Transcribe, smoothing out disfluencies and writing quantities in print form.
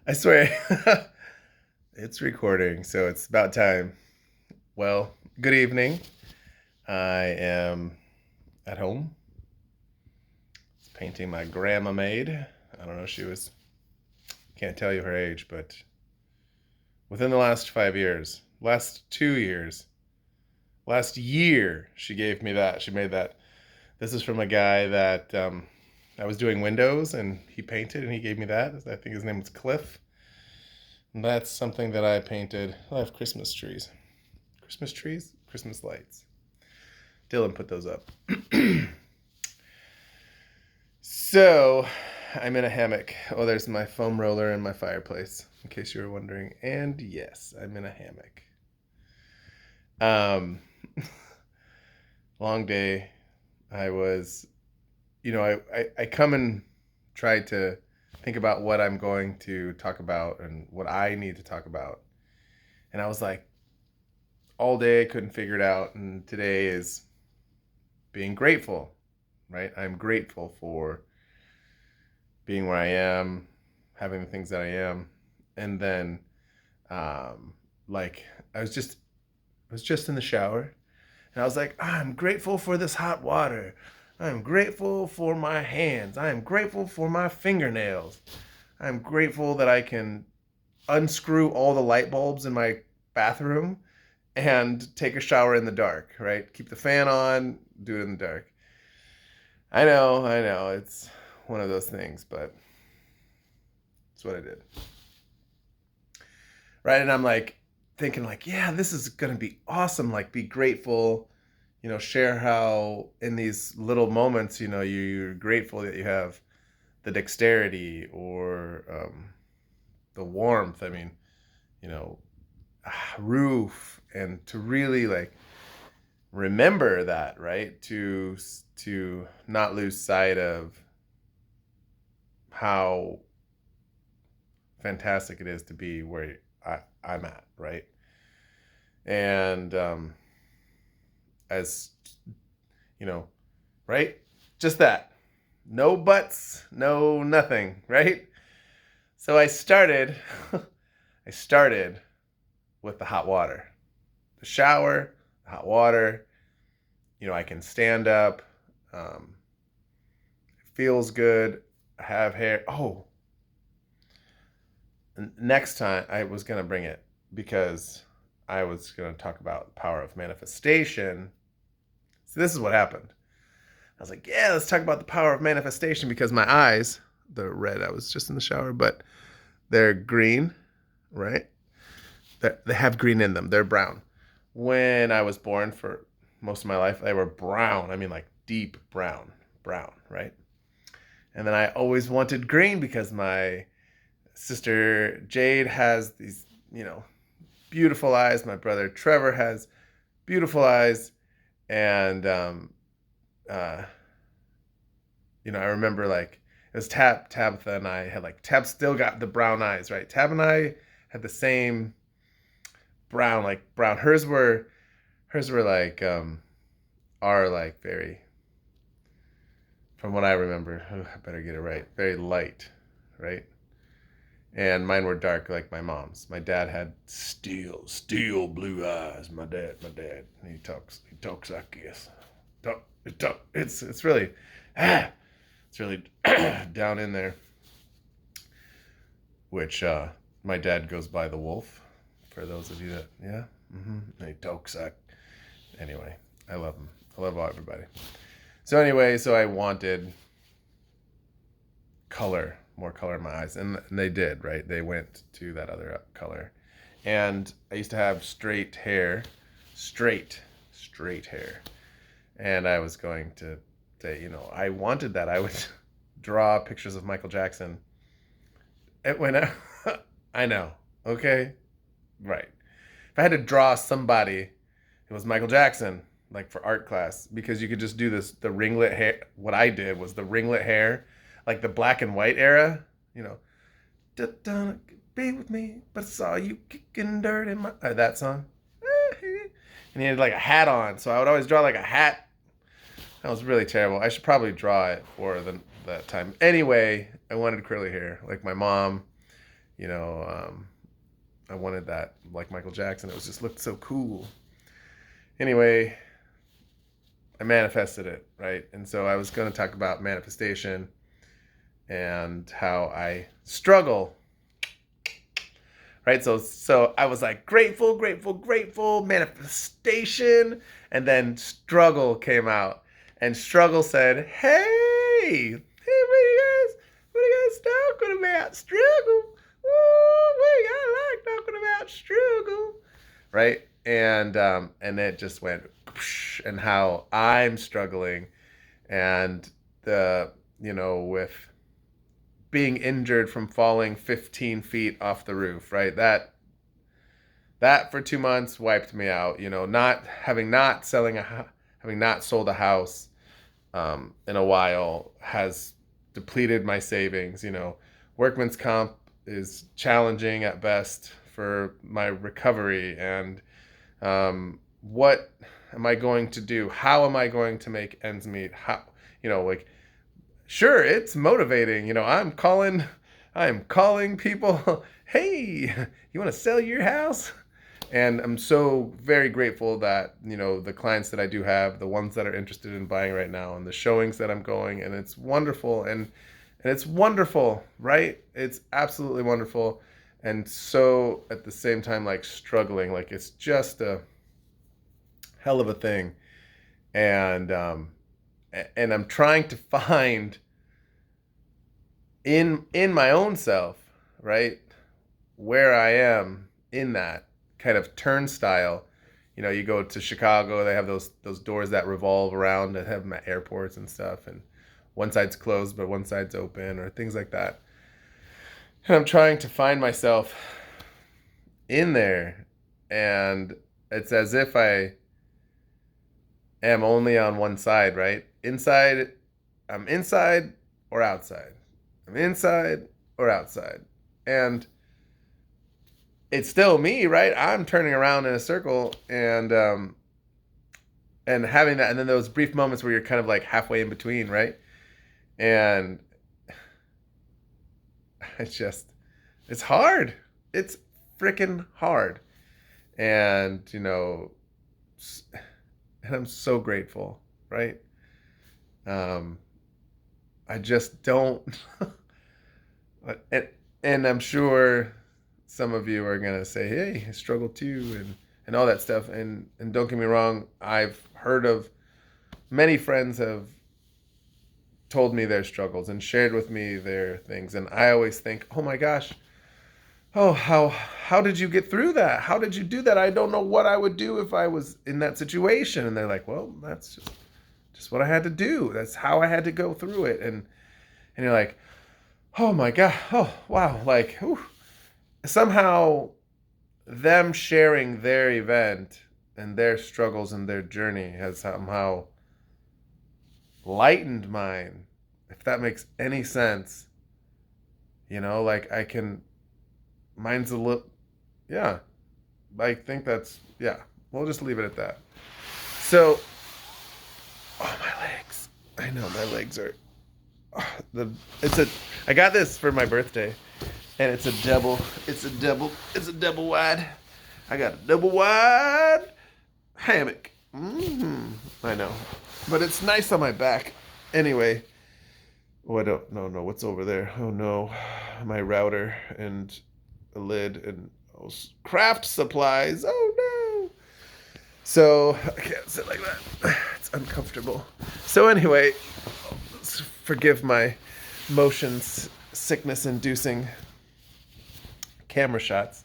I swear. It's recording, so it's about time. Well, good evening. I am at home painting my grandma made. I don't know, can't tell you her age, but within the last 5 years, last 2 years, last year, she gave me that. She made that. This is from a guy that I was doing windows and he painted and he gave me that. I think his name was Cliff. And that's something that I painted. I have Christmas trees. Christmas trees? Christmas lights. Dylan put those up. So, I'm in a hammock. Oh, there's my foam roller and my fireplace, in case you were wondering. And yes, I'm in a hammock. Um, long day. I was, I come and try to think about what I'm going to talk about and what I need to talk about. And I was like, all day I couldn't figure it out. And today is being grateful, right? I'm grateful for being where I am, having the things that I am. And then, like, I was just in the shower and I was like, I'm grateful for this hot water. I'm grateful for my hands. I am grateful for my fingernails. I'm grateful that I can unscrew all the light bulbs in my bathroom and take a shower in the dark, right? Keep the fan on, do it in the dark. I know, it's one of those things, but it's what I did. Right? And I'm like thinking like, yeah, this is going to be awesome. Like be grateful, share how in these little moments, you're grateful that you have the dexterity or the warmth. I mean, you know, roof, and to really like remember that, right? To not lose sight of how fantastic it is to be where I'm at, right? And as you know, right? Just that. No buts, no nothing, right? So I started I started with the hot water. The shower, the hot water, I can stand up. It feels good. I have hair. Oh, next time I was going to bring it because I was going to talk about the power of manifestation. So this is what happened. I was like, yeah, let's talk about the power of manifestation because my eyes, they're red. I was just in the shower, but they're green, right? They have green in them. They're brown. When I was born, for most of my life, they were brown. I mean, like deep brown, right? And then I always wanted green because my sister Jade has these, beautiful eyes. My brother Trevor has beautiful eyes. And, uh, I remember like it was Tabitha and I had like, Tab still got the brown eyes, right? Tab and I had the same brown, like brown. Hers were like, are like very, from what I remember, I better get it right, very light, right? And mine were dark like my mom's. My dad had steel blue eyes. My dad, he talks like this. It's really, it's really down in there. Which my dad goes by the wolf. For those of you that, yeah, he talks like. Anyway, I love him. I love everybody. So anyway, so I wanted color, more color in my eyes, and they did, right? They went to that other color. And I used to have straight hair, straight hair. And I was going to say, I wanted that. I would draw pictures of Michael Jackson. It went out. I know. Okay. Right. If I had to draw somebody, it was Michael Jackson, like for art class, because you could just do the ringlet hair. What I did was the ringlet hair, like the black and white era, be with me, but I saw you kicking dirt in my, that song. And he had like a hat on, so I would always draw like a hat. That was really terrible. I should probably draw it for that time. Anyway, I wanted curly hair, like my mom. You know, I wanted that like Michael Jackson. It was just looked so cool. Anyway, I manifested it, right? And so I was going to talk about manifestation and how I struggle, right? So I was like grateful, grateful, grateful, manifestation, and then struggle came out, and struggle said, "Hey, what are you guys talking about? Struggle. Ooh, I like talking about struggle, right?" And it just went, and how I'm struggling, and with being injured from falling 15 feet off the roof, right? That for 2 months wiped me out. Having not sold a house in a while has depleted my savings. Workman's comp is challenging at best for my recovery, and what am I going to do? How am I going to make ends meet? Sure, it's motivating. I'm calling people, "Hey, you want to sell your house?" And I'm so very grateful that, the clients that I do have, the ones that are interested in buying right now, and the showings that I'm going, and it's wonderful. And it's wonderful, right? It's absolutely wonderful. And so at the same time, like struggling, like it's just a hell of a thing. And I'm trying to find in my own self, right, where I am in that kind of turnstile. You go to Chicago, they have those doors that revolve around, that have them at airports and stuff, and one side's closed but one side's open, or things like that. And I'm trying to find myself in there, and it's as if I am only on one side, right? I'm inside or outside. I'm inside or outside. And it's still me, right? I'm turning around in a circle, and having that, and then those brief moments where you're kind of like halfway in between, right? And it's hard. It's freaking hard. And, and I'm so grateful, right? I just don't, and I'm sure some of you are going to say, "Hey, I struggle too," and all that stuff. And don't get me wrong, I've heard of many friends have told me their struggles and shared with me their things. And I always think, "Oh my gosh, oh, how did you get through that? How did you do that? I don't know what I would do if I was in that situation." And they're like, "Well, that's just what I had to do. That's how I had to go through it." And you're like, "Oh my God, oh wow," like, whew. Somehow them sharing their event and their struggles and their journey has somehow lightened mine, if that makes any sense. Like mine's a little, yeah, I think that's, yeah, we'll just leave it at that. So, oh, my legs. I know my legs are, I got this for my birthday, and it's a double wide. I got a double wide hammock. I know, but it's nice on my back. Anyway, I don't know what's over there. Oh no, my router and a lid and craft supplies. Oh no. So I can't sit like that. It's uncomfortable. So anyway, forgive my motion sickness inducing camera shots.